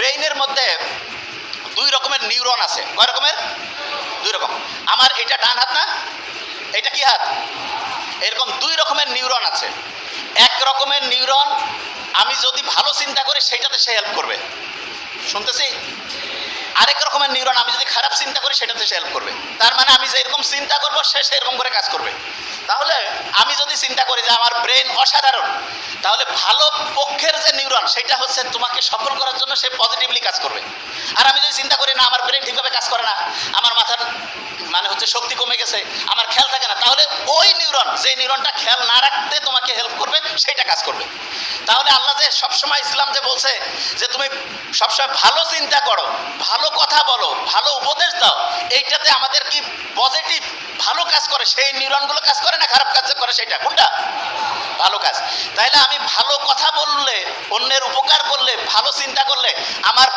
ব্রেইনের মধ্যে দুই রকমের নিউরন আছে। কয় রকমের? দুই রকম। আমার এটা ডান হাত না, এটা কি হাত? এরকম দুই রকমের নিউরন আছে। এক রকমের নিউরন আমি যদি ভালো চিন্তা করি সেটাতে সে হেল্প করবে, শুনতেছি। আরেক রকমের নিউরন আমি যদি খারাপ চিন্তা করি সেটাতে সে হেল্প করবে। তার মানে আমি যেরকম চিন্তা করবো সে সেরকম করে কাজ করবে। তাহলে আমি যদি চিন্তা করি যে আমার ব্রেন অসাধারণ, তাহলে ভালো পক্ষের যে নিউরন সেটা হচ্ছে তোমাকে সফল করার জন্য সে পজিটিভলি কাজ করবে। আর আমি যদি চিন্তা করি না আমার ব্রেন ঠিকভাবে কাজ করে না, আমার মাথার মানে হচ্ছে শক্তি কমে গেছে, আমার খেয়াল থাকে না, তাহলে ওই নিউরন যে নিউরনটা খেয়াল না রাখতে তোমাকে হেল্প করবে সেটা কাজ করবে। তাহলে আল্লাহ যে সবসময় ইসলাম যে বলছে যে তুমি সবসময় ভালো চিন্তা করো, ভালো কথা বলো, ভালো উপদেশ দাও, এইটাতে আমাদের কি পজিটিভ ভালো কাজ করে, সেই নিউরনগুলো কাজ করে না খারাপ কাজ করে? সেটা কোনটা? ভালো কাজ। তাইলে আমি ভালো কথা বললে, অন্যের উপকার করলে, ভালো চিন্তা করলে আমার